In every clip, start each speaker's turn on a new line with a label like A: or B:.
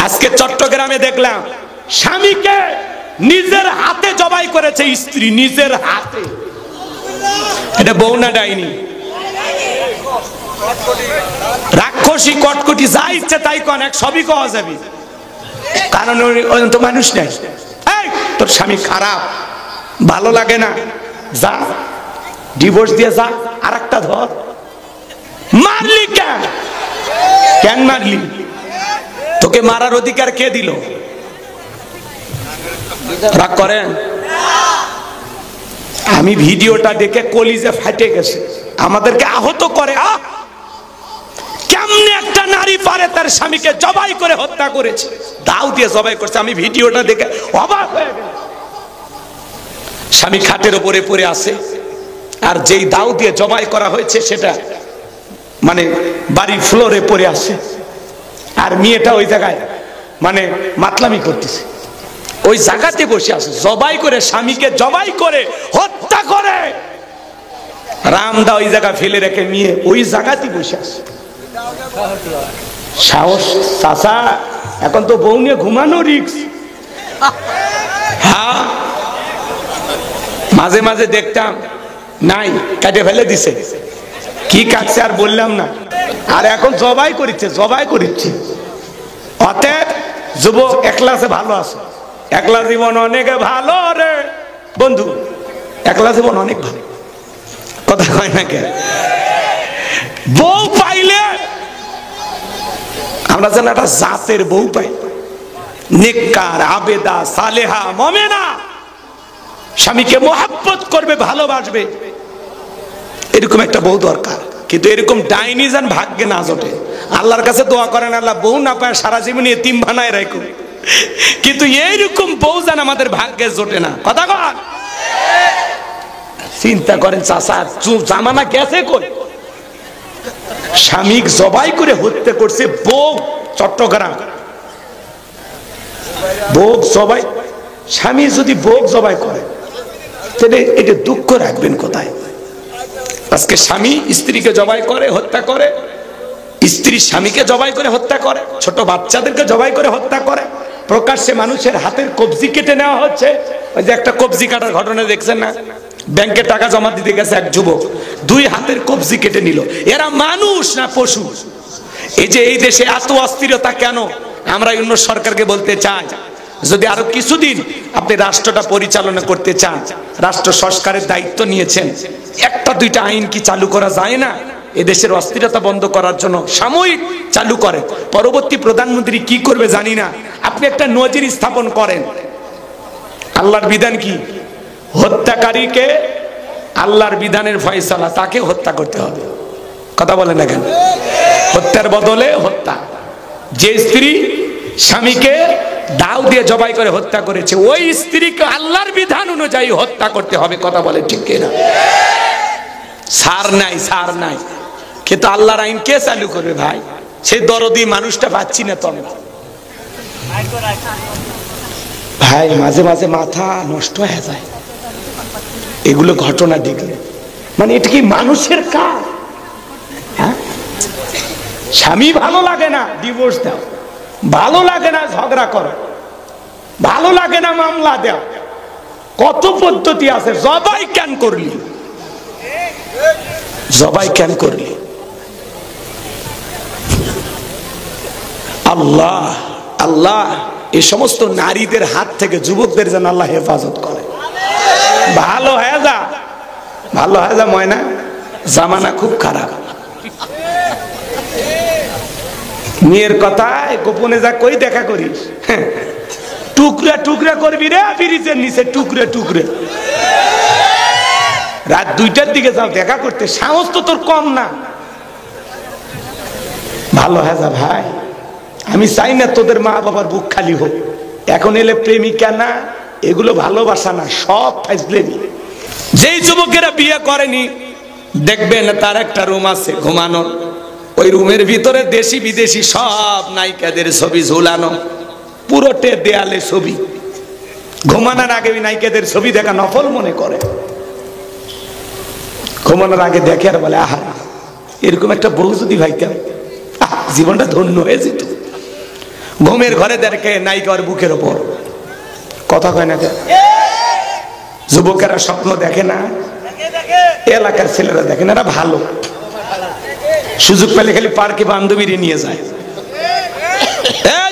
A: আজকে চট্টগ্রামে দেখলাম স্বামীকে নিজের হাতে জবাই করেছে স্ত্রী, নিজের হাতে। এটা বউ না ডাইনি? রাক্ষসী কটকটি যা ইচ্ছে তাই কন, এক সবই কওয়া যাবে, কারণ ওই তো মানুষ নাই। এই তোর স্বামী খারাপ, ভালো লাগে না, যা ডিভোর্স দিয়ে যা, আর একটা ধর। মারলি কেন? কেন মারলি? তোকে মারার অধিকার কে দিল? রাগ করেন? আমি ভিডিওটা দেখে কলিজে ফাটে গেছে, আমাদেরকে আহত করে। কেমনে একটা নারী পারে তার স্বামীকে জবাই করে হত্যা করেছে, দাও দিয়ে জবাই করছে। আমি ভিডিওটা দেখে অবাক হয়ে গেলাম। স্বামী খাটের উপরে পড়ে আছে, আর যেই দাও দিয়ে জবাই করা হয়েছে সেটা মানে বাড়ির ফ্লোরে পড়ে আছে, আর মেয়েটা ওই জায়গায় মানে মাতলামি করতেছে, ওই জায়গাতে বসে আছে। জবাই করে, স্বামীকে জবাই করে হত্যা করে রামদা ওই জায়গা ফেলে রেখে মেয়ে ওই জায়গাতে বসে আছে। সাহস চাচা, এখন তো বউ নিয়ে ঘুমানো রিস্ক। হ্যাঁ, মাঝে মাঝে দেখতাম নাই কাটে ফেলে দিছে, কি কাটছে আর বললাম না। আর এখন জবাই করিচ্ছে, জবাই করিচ্ছে। অতএব যুবক একলা আছে, ভালো আছে। একলা জীবন অনেক ভালো রে বন্ধু, একলা জীবন অনেক ভালো, কথা কয় না কেন? বউ পাইলে আমরা যেন একটা জাতের বউ পাই, নেককার, আবেদা, সালেহা, মুমিনা, স্বামীকে মোহাব্বত করবে, ভালোবাসবে, এরকম একটা বউ দরকার। কিন্তু এরকম ডাইনি যেন ভাগ্যে না জোটে। আল্লাহর কাছে দোয়া করেন, আল্লাহ বউ না পায় সারা জীবন এতিম বানায় রাখো, কিন্তু এইরকম বউ যেন আমাদের ভাগ্যে জোটে না। কথা কন? চিন্তা করেন চাচা, জামানা গেছে কই? স্বামী জবাই করে হত্যা করছে বউ, চট্টগ্রাম। বউ জবাই, স্বামী যদি বউ জবাই করে তাহলে এটা দুঃখ রাখবেন কোথায়? আজকে স্বামী স্ত্রীকে জবাই করে হত্যা করে, স্ত্রী স্বামীকে জবাই করে হত্যা করে, ছোট বাচ্চাদেরকে জবাই করে হত্যা করে, প্রকাশ্যে মানুষের হাতের কবজি কেটে নেওয়া হচ্ছে। ওই যে একটা কবজি কাটার ঘটনা দেখছেন না? ব্যাংকে টাকা জমা দিতে গেছে এক যুবক, 2 হাতের কবজি কেটে নিল। এরা মানুষ না পশু? এই যে এই দেশে এত অস্থিরতা কেন? আমরা অন্য সরকারকে বলতে চাই, যদি আরো কিছুদিন আপনি রাষ্ট্রটা পরিচালনা করতে চান, রাষ্ট্র সংস্কারের দায়িত্ব নিয়েছেন, 1-2টা আইন কি চালু করা যায় না? এদেশের অস্থিরতা বন্ধ করার জন্য সাময়িক চালু করেন। পরবর্তী প্রধানমন্ত্রী কি করবে জানি না, আপনি একটা নজির স্থাপন করেন। আল্লাহর বিধান কি? হত্যাকারীকে আল্লাহর বিধানের ফয়সালা, তাকে হত্যা করতে হবে। কথা বলেন না কেন? হত্যার বদলে হত্যা। যে স্ত্রী স্বামীকে দাও দিয়ে জবাই করে হত্যা করেছে, ওই স্ত্রীকে আল্লাহর বিধান অনুযায়ী হত্যা করতে হবে। কথা বলে ঠিক কিনা? সার নাই, সার নাই। কিন্তু আল্লাহর আইন কে চালু করবে ভাই? সেই দরদি মানুষটা পাচ্ছি না তো আমরা। ভাই মাঝে মাঝে মাথা নষ্ট হয়ে যায় এগুলো ঘটনা দেখলে। মানে এটা কি মানুষের কাজ? হ্যাঁ, স্বামী ভালো লাগে না ডিভোর্স দাও, ভালো লাগে না ঝগড়া করো, ভালো লাগে না মামলা দাও, কত পদ্ধতি আছে। জবাই কেন করলি? জবাই কেন করলি? আল্লাহ আল্লাহ এই সমস্ত নারীদের হাত থেকে যুবকদের যেন আল্লাহ হেফাজত করে। ভালো হয়ে যা, ভালো হয়ে যা ময়না, জামানা খুব খারাপ। মেয়ের কথায় গোপনে যা কই দেখা করিস, টুকরা টুকরা করবি রে ব্রিজের নিচে, টুকরে টুকরে। রাত 2টার দিকে যাও দেখা করতে, সাহস তো তোর কম না। ভালো হয়ে যা ভাই, আমি চাই না তোদের মা বাবার বুক খালি হোক। এখন এলে প্রেমিকা না, এগুলো ভালোবাসা না, সব ফাইজলেমি। যেই যুবকেরা বিয়ে করেনি দেখবেন তার একটা রুম আছে ঘুমানোর, ওই রুমের ভিতরে দেশি বিদেশি সব নায়িকাদের ছবি ঝুলানো, পুরোটে দেয়ালে ছবি। ঘুমানোর আগে ওই নায়িকাদের ছবি দেখা নফল মনে করে, ঘুমানোর আগে দেখে আর বলে আহা এরকম একটা বউ যদি ভাইতাম জীবনটা ধন্য হয়ে যেত। ঘুমের ঘরে দেখে নায়িকার বুকের ওপর। কথা কয় না কেন? যুবকেরা স্বপ্ন দেখে না, এলাকার ছেলেরা দেখে না, এরা ভালো, সুযোগ পেলে খালি পার্কে বান্ধবীরে নিয়ে যায়।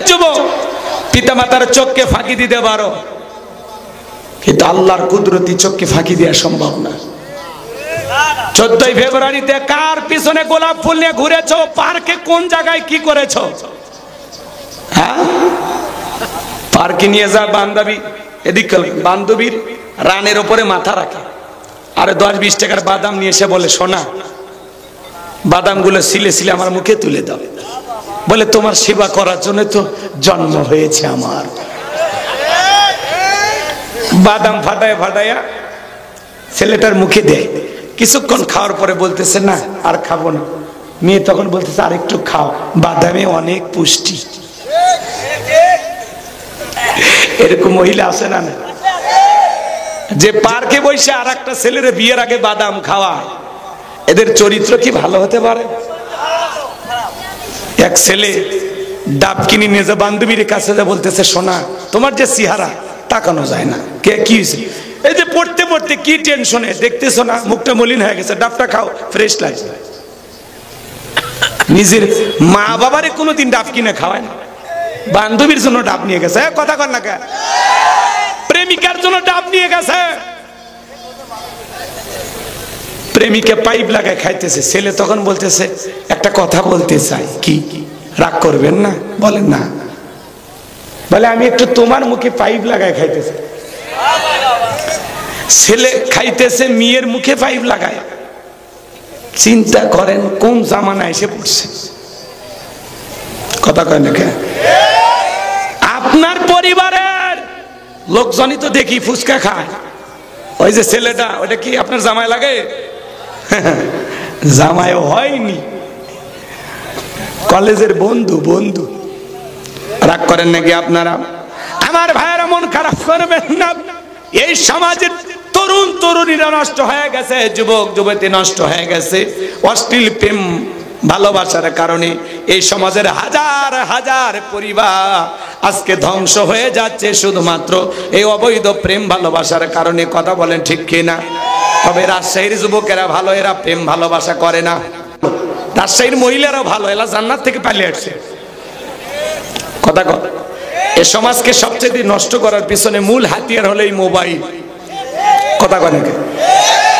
A: যুবক, পিতা মাতার চোখকে ফাঁকি দিতে পারো, কিন্তু আল্লাহর কুদরতি চোখকে ফাঁকি দেওয়া সম্ভব না। 14 ফেব্রুয়ারিতে কার পিছনে গোলাপ ফুল নিয়ে ঘুরেছো? পার্কে কোন জায়গায় কি করেছো? হ্যাঁ, পার্কে নিয়ে যা বান্ধবী, এদিক বান্ধবীর রানের উপরে মাথা রাখে, আর 10-20 টাকার বাদাম নিয়ে এসে বলে, সোনা বাদামগুলো সিলে সিলে আমার মুখে তুলে দাও। বলে, তোমার সেবা করার জন্য তো জন্ম হয়েছে আমার। বাদাম ফাটায় ফাটায়া ছেলেটার মুখে দেয়। কিছুক্ষণ খাওয়ার পরে বলতেছে, না আর খাবো না। মেয়ে তখন বলতেছে, আর একটু খাও, বাদামে অনেক পুষ্টি। এরকম মহিলা আছে না, যে পার্কে বসে আর একটা ছেলের বিয়ের আগে বাদাম খাওয়া? এদের চরিত্র কি ভালো হতে পারে? এক ছেলে ডাব কিনে নিয়ে যা বান্ধবীর কাছে যা বলতেছে, সোনা তোমার যে চেহারা তাকানো যায় না। কে কি হয়েছে? এই যে পড়তে পড়তে কি টেনশনে, দেখতেছো না মুখটা মলিন হয়ে গেছে, ডাবটা খাও, ফ্রেশ লাগে। নিজের মা বাবারে কোনোদিন ডাব কিনে খাওয়ায় না, বান্ধবীর জন্য ডাব নিয়ে গেছে। কথা কর না কে? প্রেমিকার জন্য ডাব নিয়ে গেছে। প্রেমিকা পাইপ লাগায় খাইতেছে, ছেলে তখন বলতেছে, একটা কথা বলতে চাই। কি? রাগ করবেন না? বলেন না। বলে, আমি একটু তোমার মুখে পাইপ লাগায় খাইতেছি। ছেলে খাইতেছে, মেয়ের মুখে পাইপ লাগায়। চিন্তা করেন কোন জামানা এসে পড়ছে। কথা কয় না কেন? আপনার পরিবারের লোকজনই তো দেখি ফুচকা খায়। ওই যে ছেলেটা, ওটা কি আপনার জামাই লাগে? জামাইও হয়নি, কলেজের বন্ধু। বন্ধু রাগ করেন নাকি আপনারা? আমার ভাইয়েরা মন খারাপ করবেন না। এই সমাজের তরুণ তরুণীরা নষ্ট হয়ে গেছে, যুবক যুবতী নষ্ট হয়ে গেছে অশ্লীল প্রেম ভালোবাসার কারণে। এই সমাজের হাজার হাজার পরিবার আজকে ধ্বংস হয়ে যাচ্ছে শুধুমাত্র এই অবৈধ প্রেম ভালোবাসার কারণে। কথা বলেন ঠিক কিনা? তবে রাজশাহীর যুবকেরা ভালো, এরা প্রেম ভালোবাসা করে না। রাজশাহীর মহিলারাও ভালো, এরা জান্নাত থেকে পালিয়ে আসছে। কথা কর। এ সমাজকে সবচেয়ে নষ্ট করার পিছনে মূল হাতিয়ার হলো এই মোবাইল। কথা কয় নাকি?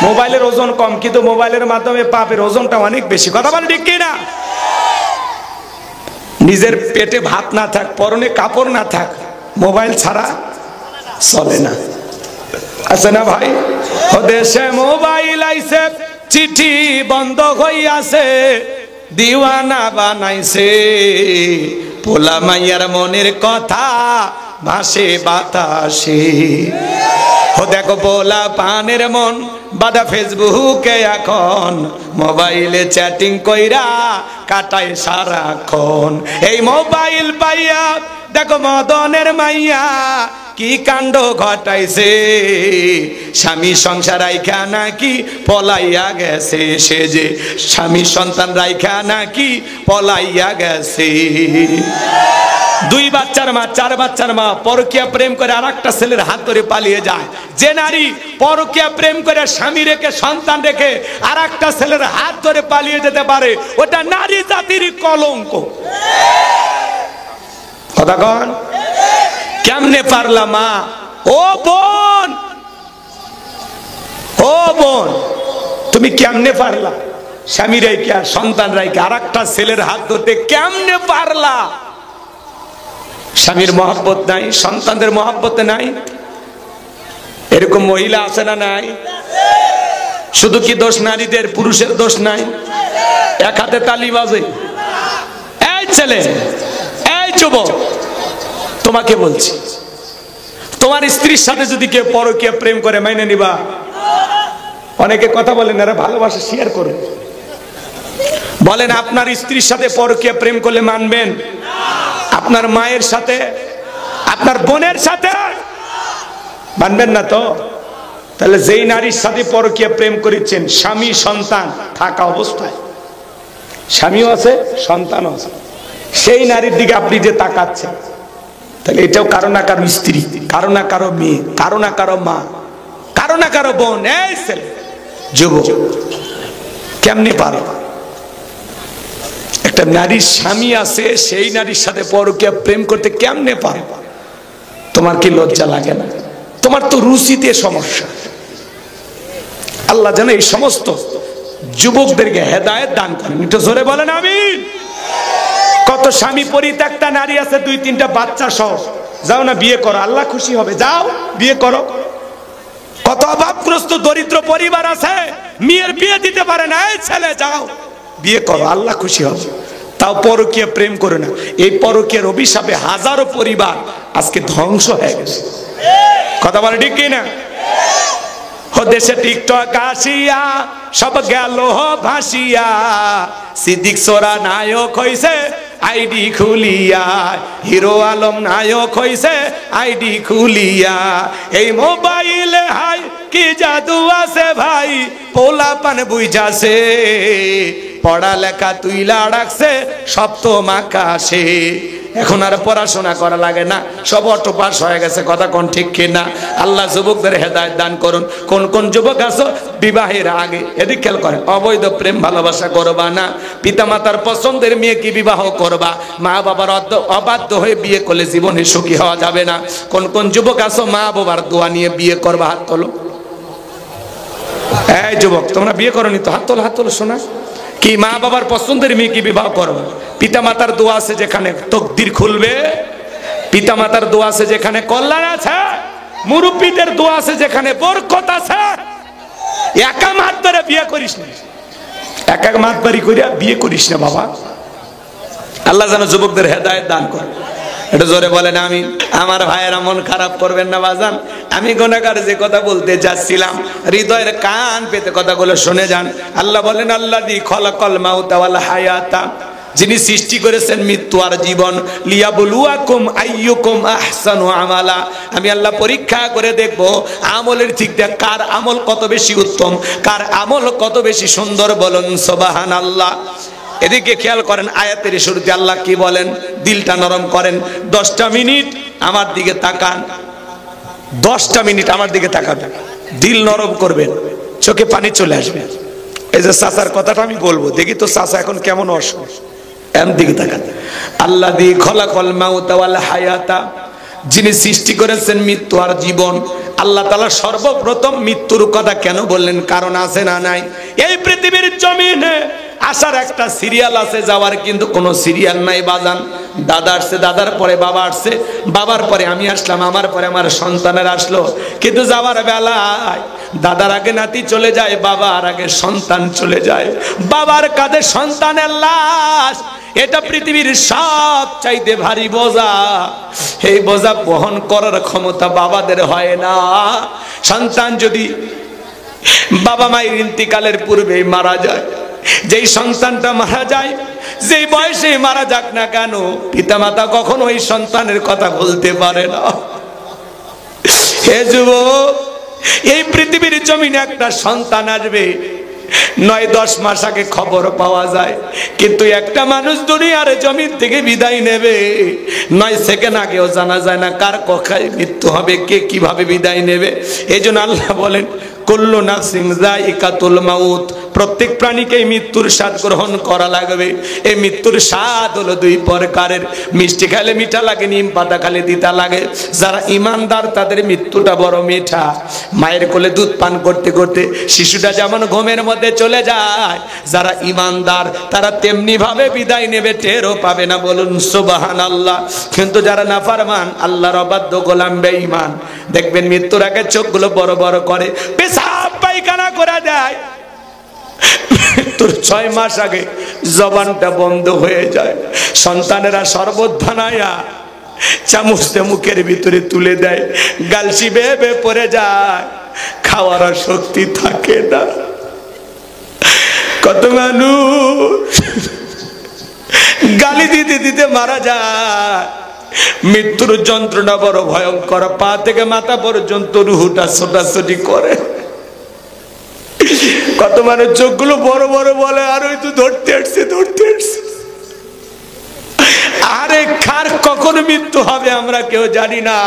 A: মোবাইলের ওজন কম, কিন্তু মোবাইলের মাধ্যমে পাপের ওজনটা অনেক বেশি। কথা বলেন ঠিক কিনা? নিজের পেটে ভাত না থাক, পরনে কাপড় না থাক, মোবাইল ছাড়া চলে না। আছে না ভাই? দেশে মোবাইল আইছে, চিঠি বন্ধ হইয়াছে, দিওয়ানা বানাইছে, পোলা মাইয়ার মনের কথা ভাসে বাতাসে। দেখো পোলা পানের মন বাদা ফেসবুকে, এখন মোবাইলে চ্যাটিং কইরা কাটায় সারাক্ষণ। এই মোবাইল পাইয়া দেখো মদনের মাইয়া কি কাণ্ড ঘটাইছে, স্বামী সংসার রাইখা নাকি পলাইয়া গেছে, সে যে স্বামী সন্তান রাইখা নাকি পলাইয়া গেছে। 2 বাচ্চার মা, 4 বাচ্চার মা পরকীয়া প্রেম করে আরেকটা ছেলের হাত ধরে পালিয়ে যায়। যে নারী পরকীয়া প্রেম করে স্বামী রেখে সন্তান রেখে আরেকটা ছেলের হাত ধরে পালিয়ে যেতে পারে, ওটা নারী জাতির কলঙ্ক। কথা কন? কেমনে পারলা মা? ও বোন, ও বোন, তুমি কেমনে পারলা স্বামী রাইখা সন্তান রাইখা আরেকটা ছেলের হাত ধরতে? কেমনে পারলা? স্বামীর মহব্বত নাই, সন্তানদের মহব্বত নাই। এরকম মহিলা আছে না নাই? শুধু কি দোষ নারীদের, পুরুষের দোষ নাই? এক হাতে তালি বাজে। এই ছেলে, এই যুবক, তোমাকে বলছি, তোমার স্ত্রীর সাথে যদি কেউ পরকীয়া প্রেম করে মেনে নিবা? অনেকে কথা বলেন, এরা ভালোবাসা শেয়ার করুন। বলেন আপনার স্ত্রীর সাথে পরকীয়া প্রেম করলে মানবেন? আপনার মায়ের সাথে, আপনার বোনের সাথে মানবেন না তো? তাহলে যেই নারীর সাথে পরকীয়া প্রেম করেছেন, স্বামী সন্তান থাকা অবস্থায়, স্বামীও আছে সন্তানও আছে, সেই নারীর দিকে আপনি যে তাকাচ্ছেন, তাহলে এটাও কারো না কারো স্ত্রী, কারো না কারো মেয়ে, কারো না কারো মা, কারো না কারো বোন। এই ছেলে যুবক, কেমনে পারো? একটা নারীর স্বামী আছে, সেই নারীর সাথে পরকীয়া প্রেম করতে কেমনে পারো? তোমার কি লজ্জা লাগে না? তোমার তো রুচিতে সমস্যা। আল্লাহ যেন এই সমস্ত যুবকদেরকে হেদায়েত দান করেন। একটু জোরে বলেন আমিন। কত স্বামী পরিত্যক্তা নারী আছে, 2-3টা বাচ্চা সহ, যাও না বিয়ে করো, আল্লাহ খুশি হবে, যাও বিয়ে করো। কত অভাবগ্রস্ত দরিদ্র পরিবার আছে, মেয়ের বিয়ে দিতে পারে না, এই ছেলে যাও বিয়ে করো, আল্লাহ খুশি হবে। তাও পরকীয়া প্রেম করে না। এই পরকীয়ার অভিশাপে হাজারো পরিবার আজকে ধ্বংস হয়ে গেছে। কথা বলে ঠিক কিনা? দেশে টিকটক আসিয়া সব গেল ভাসিয়া, সিদ্দিক সোরা নায়ক হইছে আইডি খুলিয়া, হিরো আলম নায়ক হইছে আইডি খুলিয়া। এই মোবাইলে হাই কি জাদু আছে ভাই, পোলাপান বুঝাছে, পড়ালেখা তুইলা রাখছে সপ্তম আকাশে। এখন আর পড়াশোনা করা লাগে না, সব অটো পাস হয়ে গেছে। কথা কোন ঠিক কিনা? আল্লাহ যুবকদের হেদায়েত দান করুন। কোন কোন যুবক আছো বিবাহের আগে, এদিক খেয়াল করে, অবৈধ প্রেম ভালোবাসা করবা না। পিতামাতার পছন্দের মেয়ে কি বিবাহ করবা? মা বাবার অবাধ্য হয়ে বিয়ে করলে জীবনে সুখী হওয়া যাবে না। কোন কোন যুবক আছো মা বাবার দোয়া নিয়ে বিয়ে করবা? হাত তোলো। এই যুবক, তোমরা বিয়ে করনি তো? হাত তোলো, হাত তোলো। শোনা কি মা বাবার পছন্দের মেয়ে কি বিবাহ করবে? পিতামাতার দোয়া আছে যেখানে তকদির খুলবে, পিতামাতার দোয়া আছে যেখানে কল্যাণ আছে, মুরব্বীদের দোয়া আছে যেখানে বরকত আছে। একা মাত ধরে বিয়ে করিস না, একা মাত বাড়ি করিয়া বিয়ে করিস না বাবা। আল্লাহ যেন যুবকদের হেদায়েত দান করে। এটা জোরে বলেন আমিন। আমার ভাইয়েরা মন খারাপ করবেন না বাজান, আমি গুনাহগার যে কথা বলতে যাচ্ছিলাম, হৃদয়ের কান পেতে কথাগুলো শুনে যান। আল্লাহ বলেন, আল্লাযী খলাকাল মাউতা ওয়াল হায়াতা, যিনি সৃষ্টি করেছেন মৃত্যু আর জীবন, লিয়াবলুয়াকুম আইয়ুকুম আহসানু আমালা, আমি আল্লাহ পরীক্ষা করে দেখব আমলের ঠিক দেখ কার আমল কত বেশি উত্তম, কার আমল কত বেশি সুন্দর। বলুন সুবহানাল্লাহ। এদিকে খেয়াল করেন, আয়াতের শুরুতে আল্লাহ কি বলেন? দিলটা নরম করেন, 10টা মিনিট আমার দিকে তাকান, 10টা মিনিট আমার দিকে তাকাবেন, দিল নরম করবেন, চোখে পানি চলে আসবে। এই যে চাচার কথাটা আমি বলবো, দেখি তো চাচা এখন কেমন অসুখ, এর দিকে তাকান। আল্লাযী খলাকাল মাউতা ওয়াল হায়াতা, যিনি সৃষ্টি করেছেন মৃত্যু আর জীবন। আল্লাহ তাআলা সর্বপ্রথম মৃত্যুর কথা কেন বললেন? কারণ আছে না নাই? এই পৃথিবীর জমিনে আসার একটা সিরিয়াল আছে, যাওয়ার কিন্তু কোনো সিরিয়াল নাই বাজান। দাদা আসছে, দাদার পরে বাবা আসছে, বাবার পরে আমি আসলাম, আমার পরে আমার সন্তানের আসলো। কিন্তু যাওয়ার বেলায় দাদার আগে নাতি চলে যায়, বাবার আগে সন্তান চলে যায়। বাবার কাঁধে সন্তানের লাশ, এটা পৃথিবীর সবচাইতে ভারী বোঝা। এই বোঝা বহন করার ক্ষমতা বাবাদের হয় না। সন্তান যদি বাবা মায়ের ইন্তিকালের পূর্বেই মারা যায়, যেই সন্তানটা মারা যায়, যেই বয়সে মারা যাক না কেন, পিতামাতা কখনো ওই সন্তানের কথা বলতে পারে না। হে যুবক, এই পৃথিবীর জমিনে একটা সন্তান আসবে, 9-10 মাস আগে খবর পাওয়া যায়, কিন্তু একটা মানুষ দুনিয়ার জমিন থেকে বিদায় নেবে 9 সেকেন্ড আগেও জানা যায় না কার কখন মৃত্যু হবে, কে কিভাবে বিদায় নেবে। এই জন্য আল্লাহ বলেন, কুল্লু নাফসিন যায়িকাতুল মাউত, প্রত্যেক প্রাণীকে মৃত্যুর স্বাদ গ্রহণ করা লাগবে। এই মৃত্যুর স্বাদ হলো 2 প্রকারের, মিষ্টি খেলে মিঠা লাগে, নিম পাতা খেলে তিতা লাগে। যারা ইমানদার তাদের মৃত্যুটা বড় মিঠা। মায়ের কোলে দুধ পান করতে করতে শিশুটা যেমন ঘুমের মধ্যে চলে যায়, যারা ইমানদার তারা তেমনি ভাবে বিদায় নেবে, টেরও পাবে না। বলুন সুবহানাল্লাহ। কিন্তু যারা নাফরমান, আল্লাহর অবাধ্য গোলাম বেঈমান, দেখবেন মৃত্যুর আগে চোখগুলো বড় বড় করে, পেশাব পায়খানা করে দেয়। তোর 6 মাস আগে জবানটা বন্ধ হয়ে যায়। সন্তানেরা শরবত বানায়া চামচটা মুখের ভিতরে তুলে দেয়, গালসি বেয়ে বেয়ে পড়ে যায়, খাওয়ার শক্তি থাকে না। কত মানুষ গালি দিতে দিতে মারা যায়। মৃত্যুর যন্ত্রণা বড় ভয়ঙ্কর, পা থেকে মাথা পর্যন্ত রুহুটা ছোটাছুটি করে। কত মানুষ চোখগুলো বড় বড় বলে, আর ওই তো ধরতে আসছে, ধরতে আসছে। আরে কার কখন মৃত্যু হবে আমরা কেউ জানি না।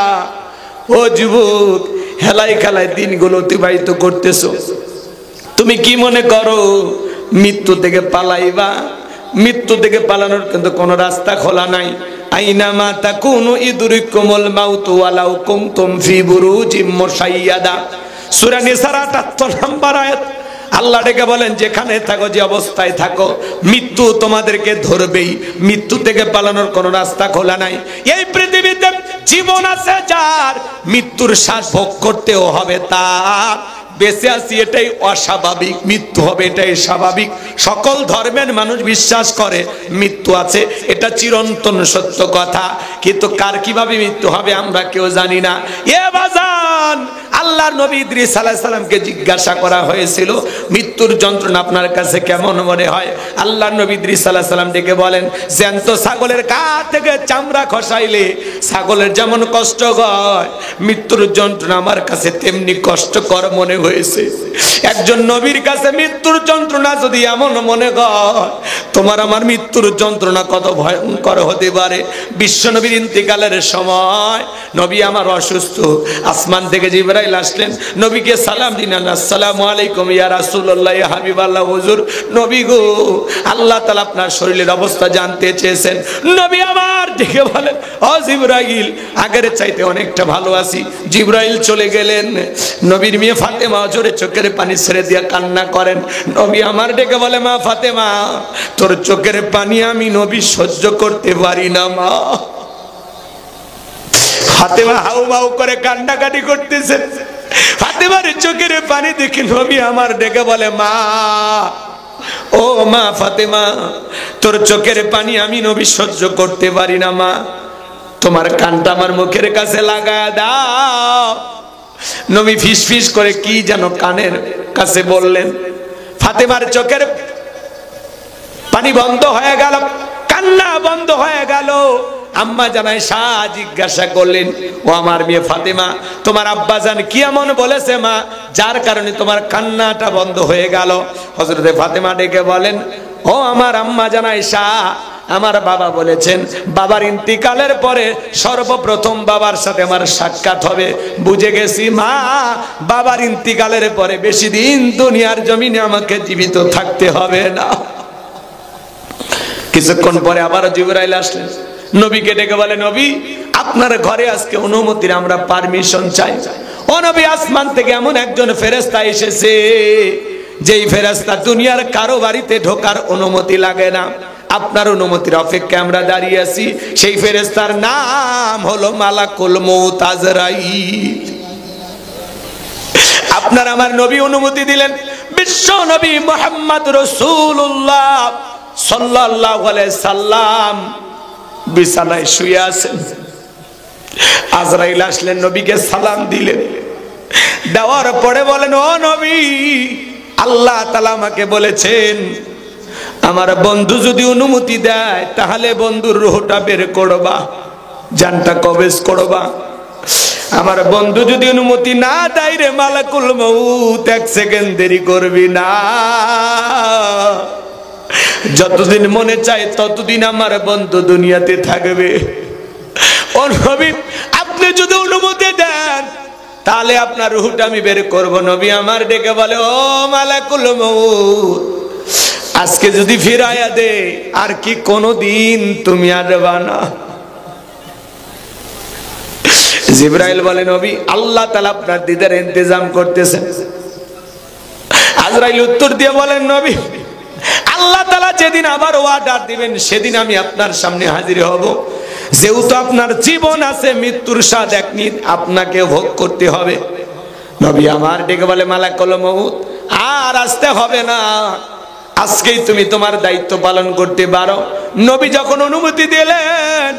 A: ও যুবক, হেলাই খেলায় দিনগুলো অতিবাহিত করতেছো, তুমি কি মনে করো মৃত্যু থেকে পালাইবা? মৃত্যু থেকে পালানোর কিন্তু কোনো রাস্তা খোলা নাই। আইনামা তাকুনু ইদরিকুমুল মাউতু ওয়ালাউ কুনতুম ফি বুরুজিম মুশাইয়াদা। সূরা নিসার ৭৮ নম্বর আয়াত। আল্লাহ ডেকে বলেন, যেখানে থাকো, যে অবস্থায় থাকো, মৃত্যু তোমাদেরকে ধরবেই। মৃত্যু থেকে পালানোর কোনো রাস্তা খোলা নাই। এই পৃথিবীতে জীবন আছে যার, মৃত্যুর স্বাদ ভোগ করতেও হবে তার। বেঁচে আছি এটাই অস্বাভাবিক, মৃত্যু হবে এটাই স্বাভাবিক। সকল ধর্মের মানুষ বিশ্বাস করে মৃত্যু আছে, এটা চিরন্তন সত্য কথা। কিন্তু কার কিভাবে মৃত্যু হবে আমরা কেউ জানি না। এ বাজান, আল্লাহর নবী ইদ্রিস আলাইহিস সালামকে জিজ্ঞাসা করা হয়েছিল, মৃত্যুর যন্ত্রণা আপনার কাছে কেমন মনে হয়? আল্লাহর নবী ইদ্রিস আলাইহিস সালাম ডেকে বলেন, জ্যান্ত ছাগলের গা থেকে চামড়া খসাইলে ছাগলের যেমন কষ্ট হয়, মৃত্যুর যন্ত্রণা আমার কাছে তেমনি কষ্টকর মনে হয়েছে। একজন নবীর কাছে মৃত্যুর যন্ত্রণা যদি এমন মনে হয়, তোমার আমার মৃত্যুর যন্ত্রণা কত ভয়ঙ্কর হতে পারে। বিশ্ব নবীর ইন্তিকালের সময় নবী আমার অসুস্থ, আসমান থেকে জিবরাইল আসলেন, নবীকে সালাম দিলেন, আসসালামু আলাইকুম ইয়া রাসূলুল্লাহ, ইয়া হাবিবাল্লাহ। হুজুর, নবী গো, আল্লাহ তাআলা আপনার শরীরের অবস্থা জানতে চেয়েছেন। নবী আমার ডেকে বলেন, ও জিবরাইল, আগের চাইতে অনেকটা ভালো আছি। জিবরাইল চলে গেলেন। নবীর মেয়ে ফাতেমা জোরে চোখের পানি ছেড়ে দিয়ে কান্না করেন। নবী আমার ডেকে বলে, মা ফাতেমা, তোর চোখের পানি আমি নবী সহ্য করতে পারি না মা। ফাতেমা হাউমাউ করে কান্নাকাটি করতেছে। ফাতেমার চোখের পানি দেখে নবী আমার ডেকে বলে, মা, ও মা ফাতেমা, তোর চোখের পানি আমি নবী সহ্য করতে পারি না মা, তোমার কানটা আমার মুখের কাছে লাগায় দাও। নবী ফিস ফিস করে কি যেন কানের কাছে বললেন। ফাতেমার চোখের পানি বন্ধ হয়ে গেল, কান্না বন্ধ হয়ে গেল। আম্মা জানাই শাহ জিজ্ঞাসা করলেন, ও আমার মেয়ে ফাতেমা, তোমার আব্বাজান কি এমন বলেছে মা, যার কারণে তোমার কান্নাটা বন্ধ হয়ে গেল? হযরতে ফাতেমা ডেকে বলেন, ও আমার আম্মা জানাই শাহ, আমার বাবা বলেছেন বাবার ইন্তিকালের পরে সর্বপ্রথম বাবার সাথে আমার সাক্ষাৎ হবে। বুঝে গেছি মা, বাবার ইন্তিকালের পরে বেশি দিন দুনিয়ার জমিনে আমাকে জীবিত থাকতে হবে না। কিছুক্ষণ পরে আবার জিবরাইল আসলেন, নবীকে ডেকে বলে, নবী, আপনার ঘরে আজকে অনুমতির আমরা পারমিশন চাই। ও নবী, আসমান থেকে এমন একজন ফেরেশতা এসেছে, যেই ফেরেশতা দুনিয়ার কারো বাড়িতে ঢোকার অনুমতি লাগে না। আপনার অনুমতির অপেক্ষায় আমরা দাঁড়িয়ে আছি। সেই ফেরেশতার নাম হলো মালাকুল মউত আজরাইল। আপনার আমার নবী অনুমতি দিলেন। বিশ্ব নবী মুহাম্মদ রাসূলুল্লাহ সাল্লাল্লাহু আলাইহি সাল্লাম বিছানায় শুয়ে আছেন। আজরাইল আসলেন, নবীকে সালাম দিলেন। দেওয়ার পরে বলেন, ও নবী, আল্লাহ তাআলা আমাকে বলেছেন আমার বন্ধু যদি অনুমতি দেয় তাহলে বন্ধুর রূহটা বের করবা, জানটা কবজ করবা। আমার বন্ধু যদি অনুমতি না দেয় রে মালাকুল মউত, এক সেকেন্ড দেরি করবি না। যতদিন মনে চায় ততদিন আমার বন্ধু দুনিয়াতে থাকবে। ও নবী, আপনি যদি অনুমতি দেন তাহলে আপনার রূহটা আমি বের করব। নবী আমার ডেকে বলে, ও মালাকুল মউত, আজকে যদি ফিরাইয়া দে আর কি কোনদিন তুমি আসবা না। জিবরাইল বলে, নবী, আল্লাহ তাআলা আপনার দিদার ইন্তজাম করতেছেন। আজরাইল উত্তর দিয়ে বলেন, নবী, আল্লাহ তাআলা যেদিন আবার অর্ডার দিবেন সেদিন আমি আপনার সামনে হাজির হব। যেহেতু আপনার জীবন আছে, মৃত্যুর স্বাদ একদিন আপনাকে ভোগ করতে হবে। নবী আমার ডেকে বলে, মালাকুল মউত, আর আসতে হবে না, আজকেই তুমি তোমার দায়িত্ব পালন করতে পারো। নবী যখন অনুমতি দিলেন,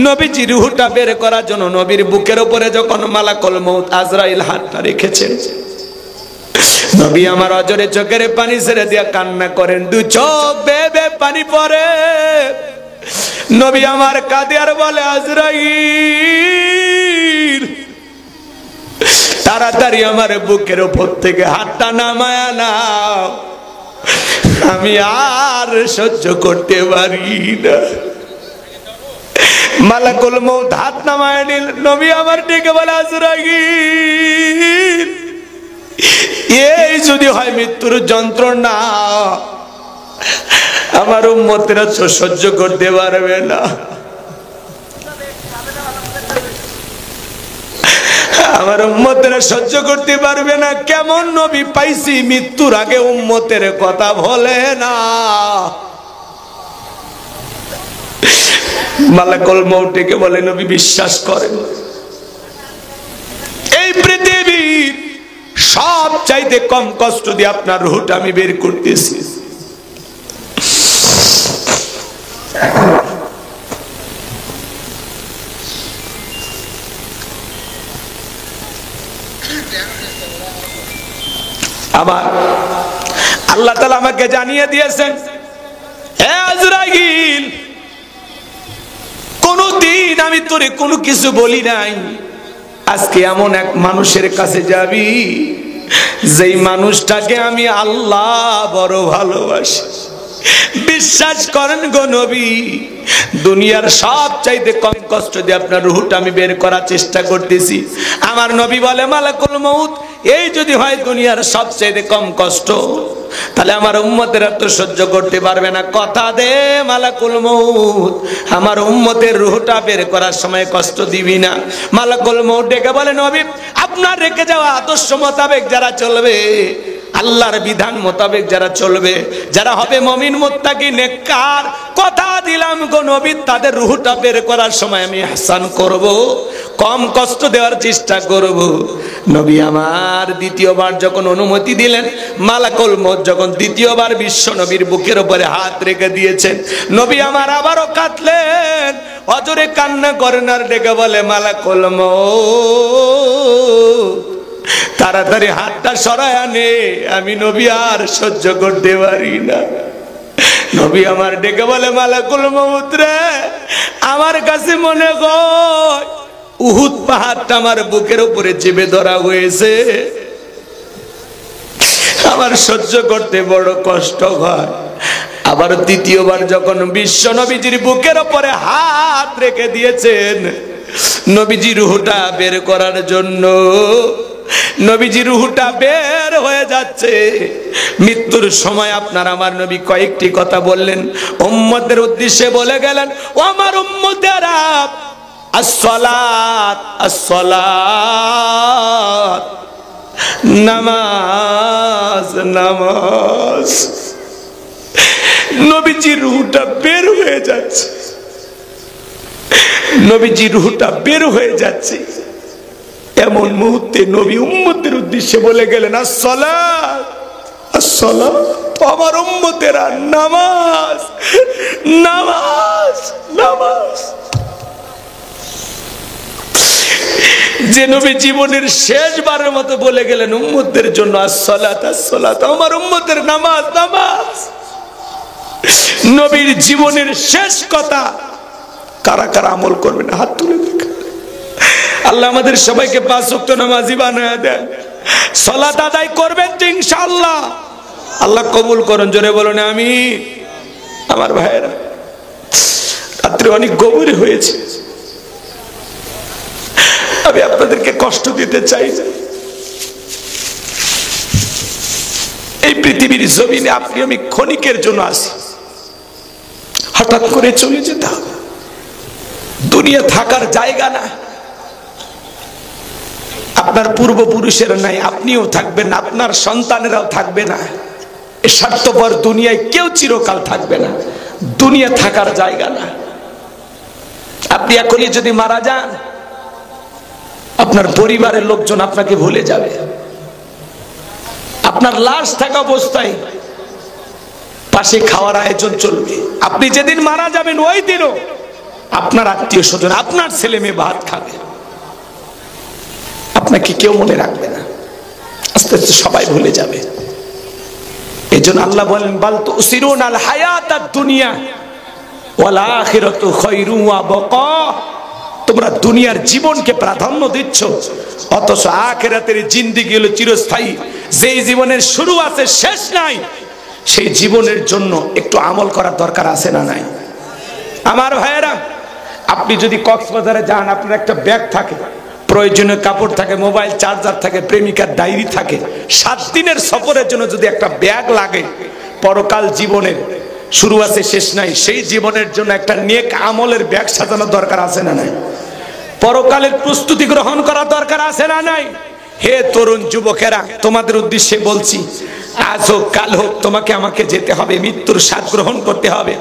A: নবীজি রূহটা বের করার জন্য নবীর বুকের উপরে যখন মালাকুল মউত আজরাইল হাতটা রেখেছেন, নবী আমার অজরে চোখের পানি ছেড়ে দিয়ে কান্না করেন। দু চোখ বেয়ে পানি পড়ে। নবী আমার কাঁদে আর বলে, আজরাইল, তাড়াতাড়ি আমার বুকের উপর থেকে হাতটা নামায়া নাও, আমি আর সহ্য করতে পারি না। মালাকুল মউত হাত নামায় নিল, নবী আমার ডেকে বলে আজরাইল, এই যদি হয় মৃত্যুর যন্ত্রণা, আমার উম্মতেরা সহ্য করতে পারবে না। আমার উম্মতেরা সহ্য করতে পারবে না। কেমন নবী পাইছি মৃত্যুর আগে উম্মতের কথা বলে না। মালাকুল মউতকে বলে নবী বিশ্বাস করেন, এই পৃথিবীর সব চাইতে কম কষ্ট দিয়ে আপনার রূহটা আমি বের করতেছি। আমার আল্লাহ তাআলা আমাকে জানিয়ে দিয়েছেন, হে আজরাইল, কোনদিন আমি তোরে কোনো কিছু বলি নাই। আজকে এমন এক মানুষের কাছে যাবি যেই মানুষটাকে আমি আল্লাহ বড় ভালোবাসি। বিশ্বাস করেন গো নবী, দুনিয়ার সব চাইতে কম কষ্ট দিয়ে আপনার রূহটা আমি বের করার চেষ্টা করতেছি। আমার নবী বলে মালাকুল মউত, এই যদি হয় দুনিয়ার সবচেয়ে কম কষ্ট, তাহলে আমার উম্মতেরা তো সহ্য করতে পারবে না। কথা দে মালাকুল মউত, আমার উম্মতের রূহটা বের করার সময় কষ্ট দিবি না। মালাকুল মউত ডেকে বলে নবী, আপনার রেখে যাওয়া আদর্শ মোতাবেক যারা চলবে, আল্লাহর বিধান মোতাবেক যারা চলবে, যারা হবে মুমিন মুত্তাকি নেককার, কথা দিলাম গো নবী, তাদের রূহটা বের করার সময় আমি ইহসান করব, কম কষ্ট দেওয়ার চেষ্টা করব। নবী আমার দ্বিতীয়বার যখন অনুমতি দিলেন, মালাকুল মউত যখন দ্বিতীয়বার বিশ্ব নবীর বুকের উপরে হাত রেখে দিয়েছেন, নবী আমার আবারও কাঁদলেন, অজরে কান্না করেন আর ডেকে বলে মালাকুল মউত, তাড়াতাড়ি হাতটা সরায় আনে, আমি নবী আর সহ্য করতে পারি না। নবী আমার ডেকে বলে মালাকুল মউত রে, আমার কাছে মনে হয় উহুদ পাহাড়টা আমার বুকের উপরে চেপে ধরা হয়েছে, আমার সহ্য করতে বড় কষ্ট হয়। আবার দ্বিতীয়বার যখন বিশ্ব নবীজির বুকের উপরে হাত রেখে দিয়েছেন নবীজি রূহটা বের করার জন্য, নবীজি রূহটা বের হয়ে যাচ্ছে। মৃত্যুর সময় আপনার আমার নবী কয়েকটি কথা বললেন, উম্মতের উদ্দেশ্যে বলে গেলেন, ও আমার উম্মতেরা, আসসালাত আসসালাত, নামাজ নামাজ। নবীজি রূহটা বের হয়ে যাচ্ছে, নবীজি রূহটা বের হয়ে যাচ্ছে। এমন মুহূর্তে নবী উম্মতের উদ্দেশ্যে বলে গেলেন, আসসালাত আসসালাত, আমার উম্মতেরা নামাজ নামাজ নামাজ। যে নবী জীবনের শেষবারের মতো বলে গেলেন উম্মতের জন্য আসসালাত আসসালাত, আমার উম্মতের নামাজ নামাজ। নবীর জীবনের শেষ কথা। কারা কারা আমল করবেন হাত তুলে দেখেন। আল্লাহ আমাদের সবাইকে 5 ওয়াক্ত নামাজি বানায় দেন। সালাত আদায় করবেন তো ইনশাআল্লাহ, আল্লাহ কবুল করুন। জোরে বলুন আমিন। আমার ভাইয়েরা, রাত্রে অনেক গভীর হয়েছে, আমি আপনাদেরকে কষ্ট দিতে চাই না। এই পৃথিবীর জমিনে আপনি আমি ক্ষণিকের জন্য আসি, হঠাৎ করে চলে যেতে হবে। দুনিয়া থাকার জায়গা না। আপনার পূর্বপুরুষের নাই, আপনিও থাকবেন না, আপনার সন্তানেরাও থাকবে না। এই স্বার্থপর দুনিয়ায় কেউ চিরকাল থাকবে না। দুনিয়া থাকার জায়গা না। আপনি এখনই যদি মারা যান, আপনার পরিবারের লোকজন আপনাকে ভুলে যাবে। আপনার লাশ থাকা অবস্থায় পাশে খাওয়ার আয়োজন চলবে। আপনি যেদিন মারা যাবেন ওই দিনও আপনার আত্মীয় স্বজন, আপনার ছেলে মেয়ে ভাত খাবে, আপনাকে কেউ মনে রাখবে না। আস্তে আস্তে সবাই ভুলে যাবে। এই জন্য আল্লাহ বলেন, বাল তুসিরুনাল হায়াতাদ দুনিয়া ওয়াল আখিরাতু খায়রু ওয়া বাকা। তোমরা দুনিয়ার জীবনকে প্রাধান্য দিচ্ছ, অথচ আখিরাতের জিন্দেগি হলো চিরস্থায়ী। যেই জীবনের শুরু আছে শেষ নাই, সেই জীবনের জন্য একটু আমল করার দরকার আছে না নাই? আমার ভাইয়েরা, আপনি যদি কক্সবাজারে যান, আপনার একটা ব্যাগ থাকে, প্রয়োজনীয় কাপড় থাকে, মোবাইল চার্জার থাকে, প্রেমিকার ডায়েরি থাকে। 7 দিনের সফরের জন্য যদি একটা ব্যাগ লাগে, পরকাল জীবনের শুরু আছে শেষ নাই, সেই জীবনের জন্য একটা নেক আমলের ব্যাগ সাজানো দরকার আছে না নাই? পরকালের প্রস্তুতি গ্রহণ করা দরকার আছে না নাই? হে তরুণ যুবকেরা, তোমাদের উদ্দেশ্যে বলছি, আজ হোক কাল হোক তোমাকে আমাকে যেতে হবে, মৃত্যুর স্বাদ গ্রহণ করতে হবে।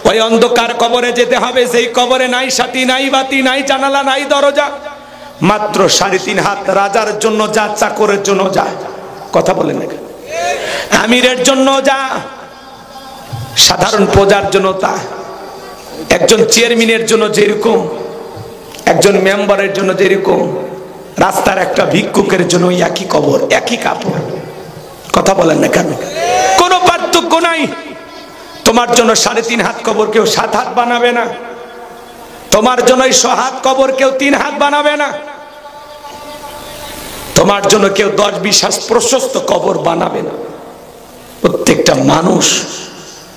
A: ওই অন্ধকার কবরে যেতে হবে, সেই কবরে নাই সাথী, নাই বাতি, নাই জানালা, নাই দরজা, মাত্র 3.5 হাত। রাজার জন্য যা, চাকরের জন্য যা, কথা বলেন না, আমিরের জন্য যা, সাধারণ প্রজার জন্য তা, একজন চেয়ারম্যানের জন্য যেরকম, একজন মেম্বারের জন্য যেরকম, রাস্তার একটা ভিক্ষুকের জন্য একই কবর, একই কাপড়। কথা বলেন না কেন? কোনো পার্থক্য নাই। তোমার জন্য 3.5 হাত কবর কেউ 7 হাত বানাবে না, তোমার জন্য 100 হাত কবর কেউ 3 হাত বানাবে না, তোমার জন্য কেউ 10-20 হাত প্রশস্ত কবর বানাবে না। প্রত্যেকটা মানুষ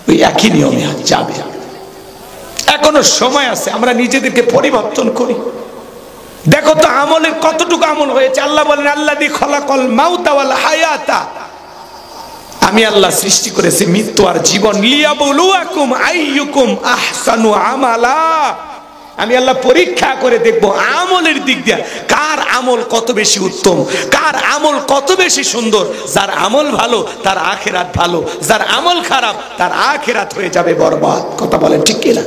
A: ওই একই নিয়মে যাবে। এখনো সময় আছে, আমরা নিজেদেরকে পরিবর্তন করি। দেখো তো আমলের কতটুকু আমল হয়েছে। আল্লাহ বলেন, আল্লাযী খালাকাল মাউতা ওয়াল হায়াতা, আমি আল্লাহ সৃষ্টি করেছি মৃত্যু আর জীবন, লিয়াবলুয়াকুম আইয়ুকুম আহসানু আমালা, আমি আল্লাহ পরীক্ষা করে দেখব আমলের দিক দিয়ে কার আমল কত বেশি উত্তম, কার আমল কত বেশি সুন্দর। যার আমল ভালো তার আখিরাত ভালো, যার আমল খারাপ তার আখিরাত হয়ে যাবে বরবাদ। কথা বলেন ঠিক কিনা?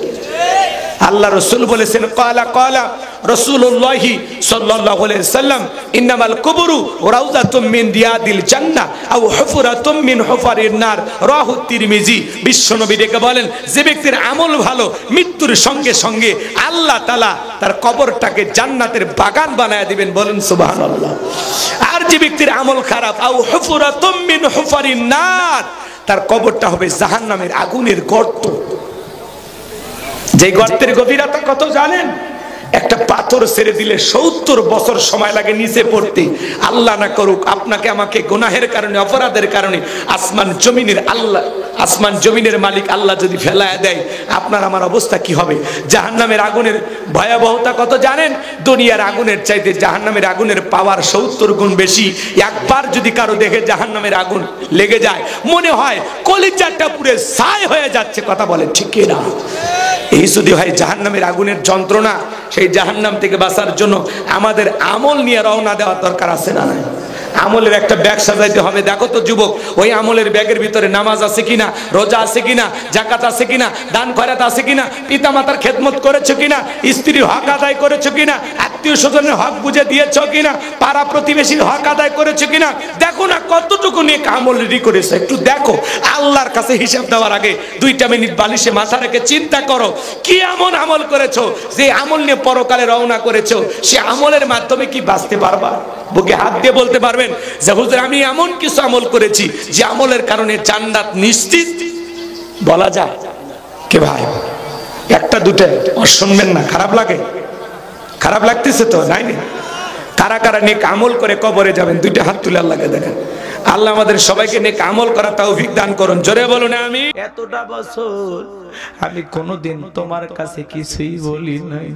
A: আল্লাহ রাসূল বলেছেন, ক্বালা রাসূলুল্লাহ সাল্লাল্লাহু আলাইহি সাল্লাম, ইন্নামাল কুবুরু রাউযাতুম মিন রিয়াদিল জান্নাহ আও হুফরাতুম মিন হুফারিন নার, রাহু তিরমিজি। বিশ্বনবী ডেকে বলেন, যে ব্যক্তির আমল ভালো, মৃত্যুর সঙ্গে সঙ্গে আল্লাহ তাআলা তার কবরটাকে জান্নাতের বাগান বানায় দিবেন। বলেন সুবহানাল্লাহ। আর যে ব্যক্তির আমল খারাপ, আও হুফরাতুম মিন হুফারিন নার, তার কবরটা হবে জাহান্নামের আগুনের গর্ত। যে গর্তের গভীরতা কত জানেন? একটা পাথর ছেড়ে দিলে 70 বছর সময় লাগে নিচে পড়তে। আল্লাহ না করুক আপনাকে আমাকে গুনাহের কারণে, অপরাধের কারণে আসমান জমিনের মালিক আল্লাহ যদি ফেলায় দেয়, আপনার আমার অবস্থা কি হবে? জাহান্নামের আগুনের ভয়াবহতা কত জানেন? দুনিয়ার আগুনের চাইতে জাহান্নামের আগুনের পাওয়ার 70 গুণ বেশি। একবার যদি কারো দেখে জাহান্নামের আগুন লেগে যায়, মনে হয় কলিজাটা পুড়ে ছাই হয়ে যাচ্ছে। কথা বলেন ঠিক কি না? এই যদি হয় জাহান্নামের আগুনের যন্ত্রণা, সেই জাহান্নাম থেকে বাঁচার জন্য আমাদের আমল নিয়ে রওনা দেওয়ার দরকার আছে না? আমলের একটা ব্যাগ সাজাইতে হবে। দেখো তো যুবক, ওই আমলের ব্যাগের ভিতরে নামাজ আছে কিনা, রোজা আছে কিনা, যাকাত আছে কিনা, দান খয়রাত আছে কিনা, পিতা মাতার খেদমত করেছো কিনা, স্ত্রীর হক আদায় করেছো কিনা, আত্মীয় স্বজনের হক বুঝে দিয়েছো কিনা, পাড়া প্রতিবেশীর হক আদায় করেছো কিনা। দেখো না কতটুকু নেক আমল রেডি করেছো, একটু দেখো। আল্লাহর কাছে হিসাব দেওয়ার আগে 2 মিনিট বালিশে মাথা রেখে চিন্তা করো, কি এমন আমল করেছো যে আমল নিয়ে পরকালে রওনা করেছো, সে আমলের মাধ্যমে কি বাঁচতে পারবা? বুকে হাত দিয়ে বলতে পারবেন যে হুজুর আমি এমন কিছু আমল করেছি যে আমলের কারণে জান্নাত নিশ্চিত? বলা যায় কে ভাই? একটা দুটো শুনবেন না, খারাপ লাগে? খারাপ লাগতেছে তো নাই? কারা কারা নেক আমল করে কবরে যাবেন? 2টা হাত তুলে আল্লাহকে দেখেন। আল্লাহ আমাদের সবাইকে নেক আমল করা তৌফিক দান করুন। জোরে বলুন আমি। এতটা বছর আমি কোনোদিন তোমার কাছে কিছুই বলি নাই।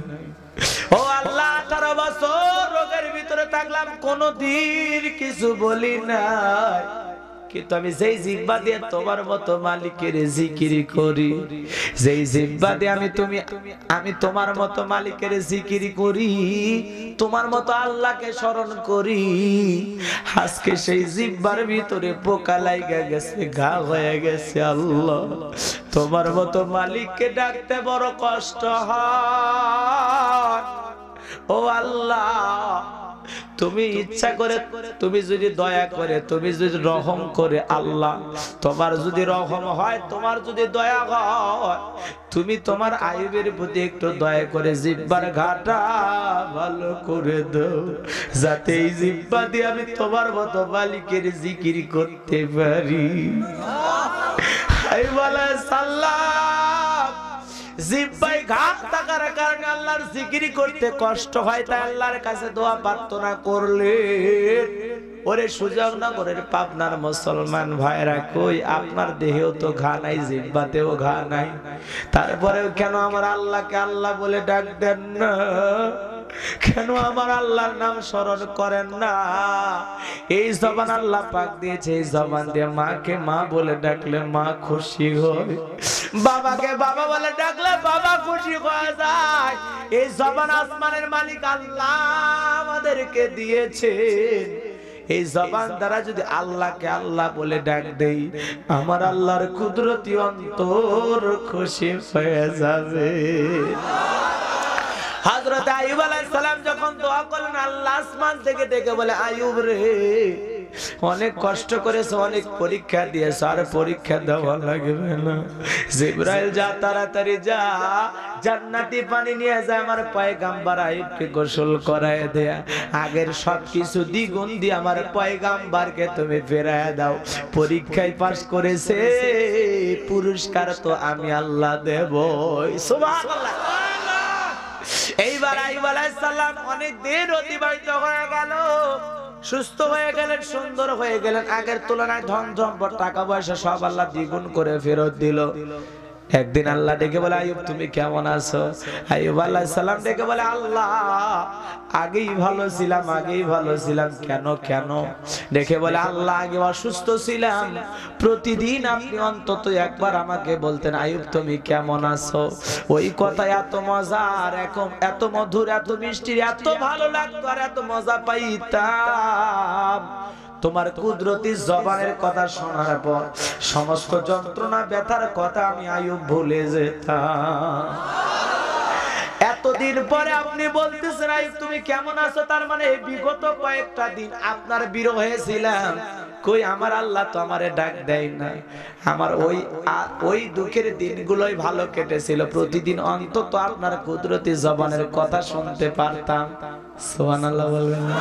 A: ও আল্লাহ, 18 বছর রোগের ভিতরে থাকলাম, কোনোদিন কিছু বলি নাই। কিন্তু আমি যেই জিহ্বা দিয়ে তোমার মতো মালিকের জিকির করি, যেই জিহ্বা দিয়ে আমি তোমার মতো মালিকের জিকির করি, তোমার মতো আল্লাহকে স্মরণ করি, আজকে সেই জিহ্বার ভিতরে পোকা লাগা গেছে, ঘা হয়ে গেছে। আল্লাহ, তোমার মতো মালিককে ডাকতে বড় কষ্ট হয়। ও আল্লাহ, তুমি ইচ্ছা করে, তুমি যদি দয়া করে, তুমি যদি রহম করে, আল্লাহ তোমার যদি রহম হয়, তোমার যদি দয়া হয়, তুমি তোমার আইবের প্রতি একটু দয়া করে জিহ্বার ঘাটা ভালো করে দাও, যাতে এই জিহ্বা দিয়ে আমি তোমার মতো মালিকের জিকির করতে পারি। জিহ্বায় ঘাত থাকার কারণে আল্লাহর জিকির করতে কষ্ট হয়, তাই আল্লাহর কাছে দোয়া প্রার্থনা করলে ও
B: ওরে সুজানগরের পাবনার মুসলমান ভাইরা কই আপনার দেহেও তো ঘা নাই, জিহ্বাতেও ঘা নাই, তারপরেও কেন আমার আল্লাহকে আল্লাহ বলে ডাক দেন না? কেন আমার আল্লাহর নাম স্মরণ করেন না? এই জবান আল্লাহ পাক দিয়েছে, এই জবান দিয়ে মাকে মা বলে ডাকলে মা খুশি হয়, বাবাকে বাবা বলে ডাকলে বাবা খুশি হয়ে যায়। এই জবান আসমানের মালিক আল্লাহ আমাদেরকে দিয়েছেন। এই জবান দ্বারা যদি আল্লাহকে আল্লাহ বলে ডাক দেই, আমার আল্লাহর কুদরতি অন্তর খুশি হয়ে যাবে। হযরত আইয়ুব আলাইহিস সালাম যখন দোয়া করলেন, আল্লাহ আসমান থেকে ডেকে বলে, আইয়ুব রে, অনেক কষ্ট করেছো, অনেক পরীক্ষা দিয়েছো, আর পরীক্ষা দেওয়া লাগবে না। জিবরাইল যা, তাড়াতাড়ি যা, জান্নাতি পানি নিয়ে যায়, আমার পয়গাম্বার আইয়ুবকে গোসল করায় দেয়া, আগের সবকিছু দ্বিগুণ দিয়ে আমার পয়গাম্বারকে তুমি ফেরায় দাও। পরীক্ষায় পাস করেছে, পুরস্কার তো আমি আল্লাহ দেব। সুবহানাল্লাহ। এইবার আইয়ুব আলাইহিস সালাম অনেক দিন অতিবাহিত হয়ে গেল, সুস্থ হয়ে গেলেন, সুন্দর হয়ে গেলেন, আগের তুলনায় ধন সম্পদ টাকা পয়সা সব আল্লাহ দ্বিগুণ করে ফেরত দিল। একদিন আল্লাহ ডেকে বলে, আইয়ুব তুমি কেমন আছো? আইয়ুব আলাইহিস সালাম ডেকে বলে, আল্লাহ আগেই ভালো ছিলাম, আগেই ভালো ছিলাম। কেন কেন? ডেকে বলে, আল্লাহ আগে অসুস্থ ছিলাম, প্রতিদিন আপনি অন্তত একবার আমাকে বলতেন, আইয়ুব তুমি কেমন আছো? ওই কথা এত মজার, এত মধুর, এত মিষ্টি, এত ভালো লাগতো, আর এত মজা পাইতাম। তোমার কুদরতি জবানের কথা শোনার পর সমস্ত যন্ত্রণা ব্যথার কথা আমি আইয়ুব ভুলে যেতাম। এতদিন পরে আপনি বলতেছেন, আইয়ুব তুমি কেমন আছো? তার মানে বিগত কয়েকটা দিন আপনার বিরহে ছিলাম, কই আমার আল্লাহ তো আমারে ডাক দেয় না। আমার ওই দুঃখের দিনগুলোই ভালো কেটেছিল, প্রতিদিন অন্তত আপনার কুদরতি জবানের কথা শুনতে পারতাম। সুবহানাল্লাহ বলবেন না?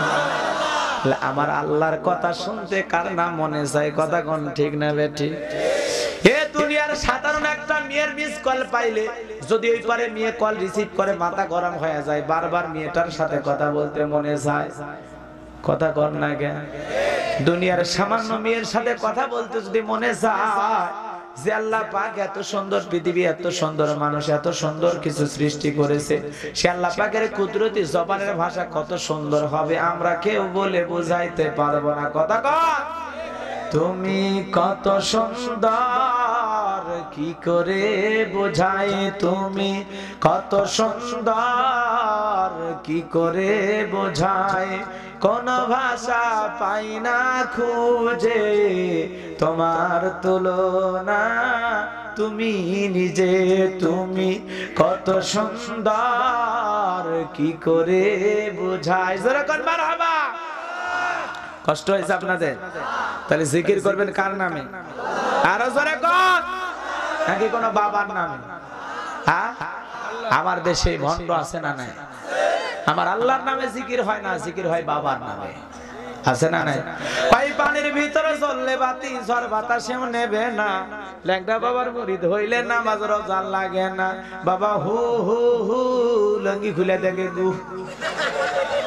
B: আমার আল্লাহর কথা শুনতে কার না মনে চায়? কথা কোন ঠিক না বেটি? এ দুনিয়ার সাধারণ একটা মেয়ের মিস কল পাইলে যদি ওই পারে মেয়ে কল রিসিভ করে মাথা গরম হয়ে যায়, বারবার মেয়েটার সাথে কথা বলতে মনে চায়। কথা কর না কেন? দুনিয়ার সামান্য মেয়ের সাথে কথা বলতে যদি মনে চায়, যে আল্লাহ পাক এত সুন্দর পৃথিবী, এত সুন্দর মানুষ, এত সুন্দর কিছু সৃষ্টি করেছে, সে আল্লাহ পাকের কুদরতি জবানের ভাষা কত সুন্দর হবে আমরা কেউ বলে বোঝাইতে পারবো না। কথা কর। তুমি কত সুন্দর কি করে বোঝাই, তুমি কত সুন্দর কি করে বোঝাই, কোন ভাষা পাই না খুঁজে তোমার তুলনা, তুমি নিজে তুমি কত সুন্দর কি করে বোঝাই। যেরকম মারহাবা। কষ্ট হয়েছে আপনাদের? তাহলে জিকির করবেন কার নামে? আরো জোরে কর। নাকি কোন বাবার নামে? হ্যাঁ, আমার দেশে ভণ্ড আছে না নাই? আমার আল্লাহর নামে জিকির হয় না, জিকির হয় বাবার নামে। আছে না নাই? পাই পানির ভিতরে চললে বাতি, ঝড় বাতাসেও নেবে না, ল্যাংড়া বাবার মুরিদ হইলে নামাজ রোজা লাগে না। বাবা হু হু হু লঙ্গি খুলে দেখে গু,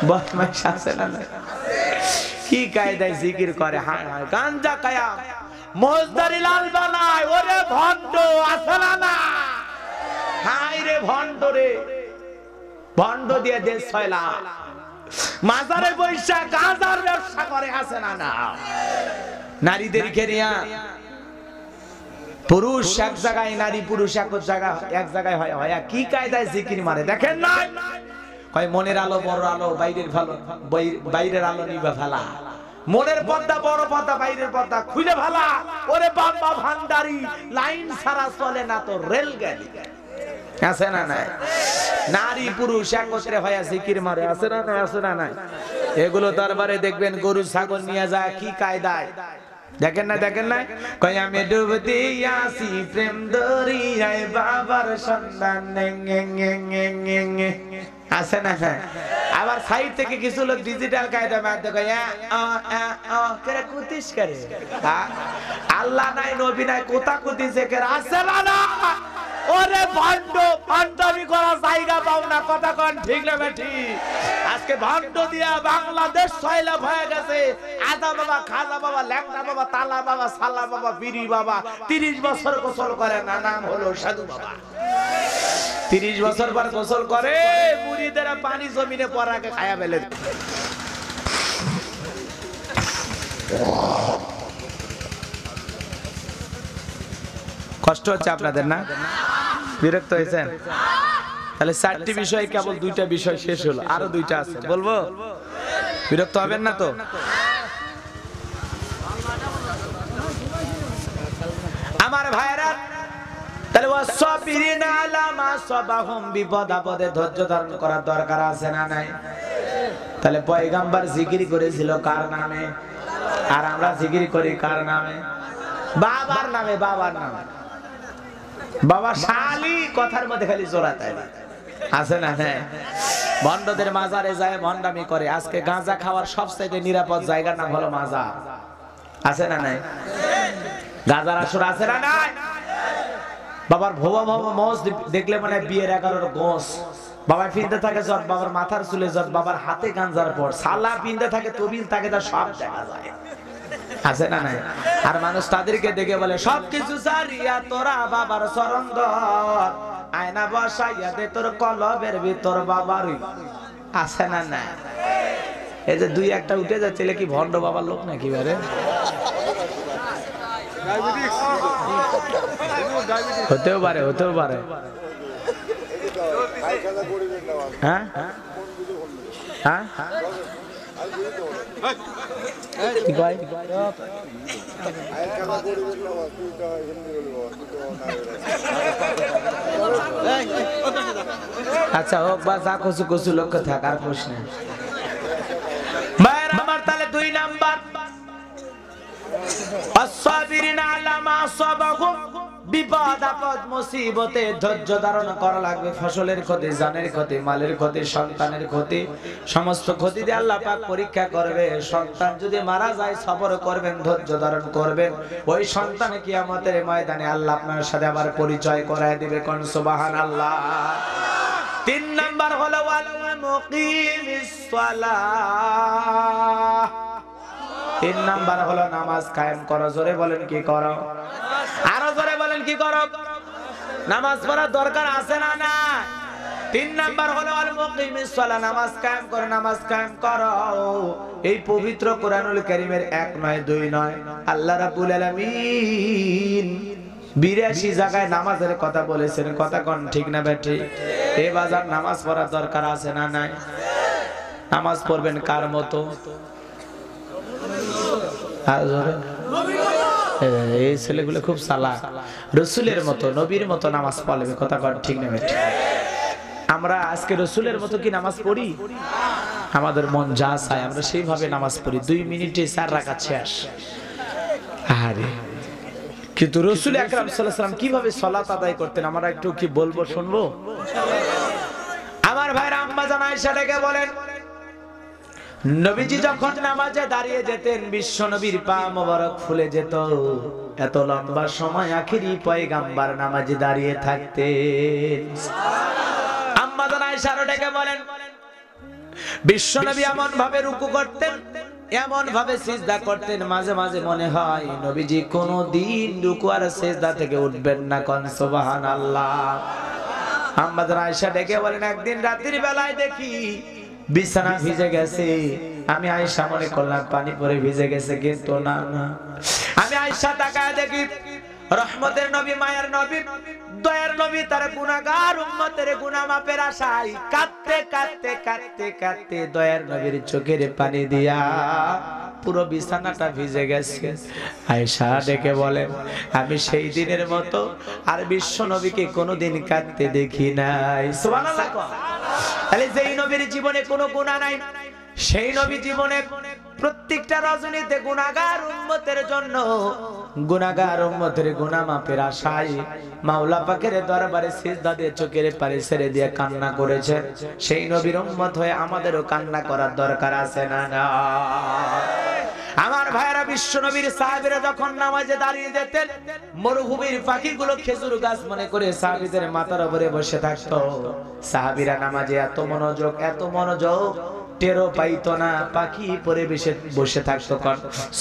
B: বদমাইশ আছে না নাই? কি কায়দায় জিকির করে, হায় হায় গাঞ্জা কায়া মজদারি লাল বানায়, ওরে ভণ্ড আছে না না? হায় রে ভণ্ড রে, ভণ্ড দিয়ে দেশ ছয়লা, মাজারে বৈশা গাঁজার ব্যবসা করে, আছে না না? নারীদেরকে নিয়া পুরুষ এক জায়গায়, নারী পুরুষ এক জায়গায় হয়, হয় কি কায়দায় জিকির মারে দেখেন না? কয় মনের আলো বড় আলো, বাইরের ভালো বাইরের আলো নিবা ফেলা, মনের পর্দা বড় পর্দা, বাইরের পর্দা খুলে ফেলা। ওরে বাবা ভান্ডারি, লাইন ছাড়া চলে না তো রেলগাড়ি। আছে না নাই? নারী পুরুষ একত্রে হয়ে জিকির মারে, আছে না নাই? আছে না নাই? এগুলো দরবারে দেখবেন গরু ছাগল নিয়ে যায়, কি কায়দায় দেখেন না? দেখেন না? কই আমি ডুবতে আসি প্রেম দরিয়ায়, বাবার সন্ধান আছে না? আবার সাইড থেকে কিছু লোক ডিজিটাল কায়দা মারতে কয় কেরে কুতিস করে, আল্লাহ নাই নবী নাই কোথা কুতিছে কেরে, আছে না না? ওরে ভণ্ড, ভণ্ডামি করা জায়গা পাও না, কথা কোন ঠিক না বেঠি? আজকে ভণ্ড দিয়া বাংলাদেশ সয়লাভ হয়ে গেছে। আদা বাবা, খাজা বাবা, ল্যাংটা বাবা, তালা বাবা, সালা বাবা, বিড়ি বাবা 30 বছর গোসল করে না, নাম হলো সাধু বাবা। 30 বছর পর গোসল করে, মুরিদেরা পানি জমিনে পড়াকে খায়া ফেলে। কষ্ট হচ্ছে আপনাদের না? বিরক্ত হয়েছেন? তাহলে 4টি বিষয়, কেবল 2টা বিষয় শেষ হলো, আরো 2টা আছে, বলবো? বিরক্ত হবেন না তো? আমার ভাইরা, তাহলে ওয়াসবিরিনা আলা মা সাবাহুম, বিপদ আপদে ধৈর্য ধারণ করার দরকার আছে না নাই? তাহলে পয়গম্বর জিকির করেছিল কার নামে? আর আমরা জিকির করি কার নামে? বাবার নামে। বাবার নামে। বাবা শালি কথার মধ্যে খালি জোড়াতে আছে না? হ্যাঁ, ভণ্ডদের মাজারে যায় ভণ্ডামি করে। আজকে গাঁজা খাওয়ার সবচেয়ে নিরাপদ জায়গার নাম হলো মাজার, আছে না নাই? গাঁজার আসর আছে না নাই? বাবার ভোবা ভোবা মোষ দেখলে মানে বিয়ের 11 গোস। বাবা পিনতে থাকে জট, বাবার মাথার চুলে জট, বাবার হাতে গাঁজার পর সালা পিনতে থাকে, তবিল থাকে, তা সব দেখা যায়, আছে না নাই? আর মানুষ তাদেরকে দেখে বলে সবকিছু সারিয়া তোরা বাবার চরণ ধর, আয়না বসাইয়া দে তোর কলবের ভিতর বাবারই, আছে না নাই? এই যে 2-1টা উঠে যাচ্ছে, কি ভণ্ড বাবার লোক নাকি বারে? হতেও পারে, হতেও পারে। হ্যাঁ হ্যাঁ, কি কয়? আচ্ছা হোক, বা যা কচু কচু লক্ষ্য থাক, আর প্রশ্ন আমার। তাহলে 2 নাম্বার, আসসাবিরিনা আলা মা সাবাহুম, বিপদ আপদ মুসিবতে ধৈর্য ধারণ করা লাগবে। ফসলের ক্ষতি, জানের ক্ষতি, মালের ক্ষতি, সন্তানের ক্ষতি, সমস্ত ক্ষতি দিয়ে আল্লাহ পাক পরীক্ষা করবে। সন্তান যদি মারা যায় সবর করবেন, ধৈর্য ধারণ করবেন। ওই সন্তান কিয়ামতের ময়দানে আল্লাহ আপনার সাথে আবার পরিচয় করায় দিবে। কোন সুবহানাল্লাহ। 3 নাম্বার হলো ওয়াল মুকিমিস সালাহ। 3 নাম্বার হলো নামাজ কায়েম করো। জোরে বলেন কি করো? আরো জোরে বলেন কি করো? নামাজ পড়ার দরকার আছে না না? 3 নাম্বার হলো আল মুকিমিস সালাহ, নামাজ কায়েম করো, নামাজ কায়েম করো। এই পবিত্র কোরআনুল কারীমের 1 নয় 2 নয়, আল্লাহ রাব্বুল আলামিন 82 জায়গায় নামাজের কথা বলেছেন। কথা কোন ঠিক না বেঠি? এই বাজার নামাজ পড়ার দরকার আছে না নাই? নামাজ পড়বেন কার মতো? এই ছেলেগুলো খুব চালাক, রসুলের মতো, নবীর মতো নামাজ পড়বে। কথা কর ঠিক না বেঠি? আমরা আজকে রসুলের মতো কি নামাজ পড়ি? আমাদের মন যা চায় আমরা সেইভাবে নামাজ পড়ি। 2 মিনিটে 4 রাকাত শেষ। আরে কিন্তু রসুল আকরাম সাল্লাল্লাহু আলাইহি ওয়াসাল্লাম কিভাবে সালাত আদায় করতেন আমরা একটু কি বলবো, শুনবো? আমার ভাইরা, আম্মা জান আয়েশা ডেকে বলেন, নবীজি যখন নামাজে দাঁড়িয়ে যেতেন বিশ্ব নবীর পা মোবারক ফুলে যেত। এত লম্বা সময় আখিরি পয়গাম্বার নামাজে দাঁড়িয়ে থাকতেন। আম্মা জান আয়েশা ডেকে বলেন, বিশ্ব নবী এমন ভাবে রুকু করতেন, এমন ভাবে সিজদা করতেন, মাঝে মাঝে মনে হয় নবীজি কোনদিন রুকু আর সিজদা থেকে উঠবেন না। কোন সুবহানাল্লাহ। আম্মা জান আয়েশা ডেকে বলেন, একদিন রাতের বেলায় দেখি বিছানা ভিজে গেছে। আমি আয়েশা মনে করলাম পানি পড়ে ভিজে গেছে, কিন্তু না না। আমি আয়েশা তাকায় দেখি রহমতের নবী, মায়ের নবী, দয়ার নবী তার গুনাহগার উম্মতের গুনাহ মাপের আশায় কাঁদতে কাঁদতে কাঁদতে কাঁদতে দয়ার নবীর চোখের পানি দিয়া পুরো বিছানাটা ভিজে গেছে। আয়েশা ডেকে বলেন, আমি সেই দিনের মতো আর বিশ্ব নবীকে কোনোদিন কাঁদতে দেখি নাই। সুবহানাল্লাহ। তাহলে যেই নবীর জীবনে কোনো গুনাহ নাই, সেই নবী জীবনে প্রত্যেকটা রজনীতে গুনাহগার উম্মতের জন্য, গুনাহগার উম্মতের গুনাহ মাপের আশায় মাওলা পাকের দরবারে সিজদা দিয়ে চোখের পানি ছেড়ে দিয়ে কান্না করেছেন। সেই নবীর উম্মত হয়ে আমাদেরও কান্না করার দরকার আছে না না? আমার ভাইরা, বিশ্ব নবীর সাহাবীরা যখন নামাজে দাঁড়িয়ে যেতেন, মরুভূমির পাখিগুলো খেজুর গাছ মনে করে সাহাবীদের মাথার উপরে বসে থাকতো। সাহাবীরা নামাজে এত মনোযোগ টেরো পাইতো না, পাখি পরে বসে থাকতো।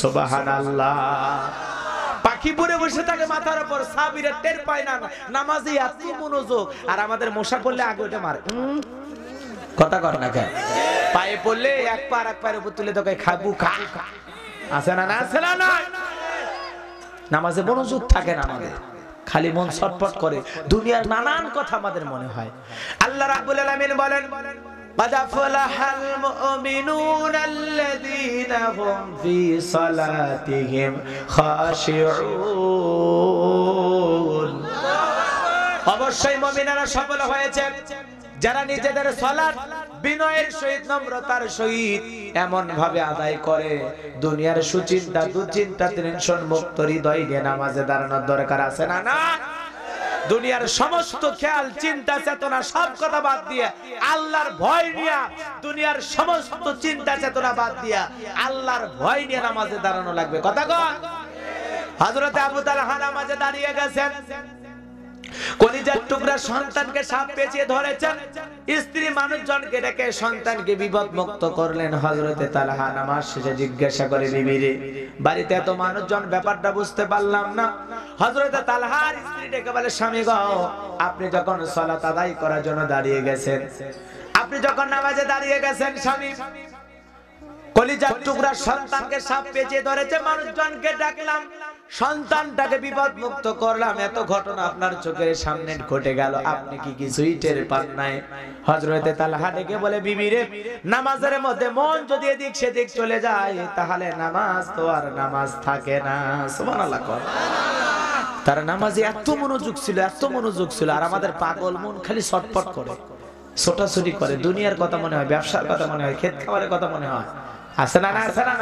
B: সুবহানাল্লাহ। পাখি পরে বসে থাকে মাথার উপর, সাহাবীরা টের পায় না নামাজে এত মনোযোগ। আর আমাদের মশা পড়লে আগে ওটা মারে, কথা কর না কেন? পায়ে পড়লে এক পা আর এক পায়ের উপর তুলে তোকে খাবু খা, আছে না? না আছে না? নামাজে মনোযোগ থাকে না আমাদের, খালি মন ছটফট করে, দুনিয়ার নানান কথা আমাদের মনে হয়। আল্লাহ রাব্বুল আলামিন বলেন, قد أفلح المؤمنون الذين هم في صلاتهم خاشعون। অবশ্যই মুমিনেরা সফল হয়েছে যারা নিজেদের সালাত বিনয়ের সহিত, নম্রতার সহিত এমন ভাবে আদায় করে, দুনিয়ার সুচিন্তা দুশ্চিন্তা টেনশন মুক্ত হৃদয় নিয়ে নামাজে দাঁড়ানোর দরকার আছে না? না। দুনিয়ার সমস্ত খেয়াল চিন্তা চেতনা সব কথা বাদ দিয়ে আল্লাহর ভয় নিয়ে, দুনিয়ার সমস্ত চিন্তা চেতনা বাদ দিয়ে আল্লাহর ভয় নিয়ে নামাজে দাঁড়ানো লাগবে। কথা কয়। হযরত আবু তালহা নামাজে দাঁড়িয়ে গেছেন, কলিজার টুকরা সন্তানকে সাপ পেঁচিয়ে ধরেছেন, স্ত্রী মানুষজনকে ডেকে সন্তানকে বিপদ মুক্ত করলেন। হযরতে তালহা নামাজ শেষে জিজ্ঞাসা করে, বিবিরে বাড়িতে এত মানুষজন, ব্যাপারটা বুঝতে পারলাম না। হযরতে তালহার স্ত্রী ডেকে বলে, স্বামী গো, আপনি যখন সালাত আদায় করার জন্য দাঁড়িয়ে গেছেন, আপনি যখন নামাজে দাঁড়িয়ে গেছেন, স্বামী কলিজার টুকরা সন্তানকে সাপ পেঁচিয়ে ধরেছে, মানুষজনকে ডাকলাম, সন্তানটাকে বিপদ মুক্ত করলাম, এত ঘটনা আপনার চোখের সামনে ঘটে গেল, আপনি কি কিছুই টের পান নাই? হযরতে তালহা ডেকে বলে, বিবিরে নামাজের মধ্যে মন যদি এদিক সেদিক চলে যায়, তাহলে নামাজ তো আর নামাজ থাকে না। সুবহানাল্লাহ। তার নামাজে এত মনোযোগ ছিল, আর আমাদের পাগল মন খালি ছটফট করে, ছোটাছুটি করে, দুনিয়ার কথা মনে হয়, ব্যবসার কথা মনে হয়, ক্ষেত খামারের কথা মনে হয়, আছে না? না আছে না?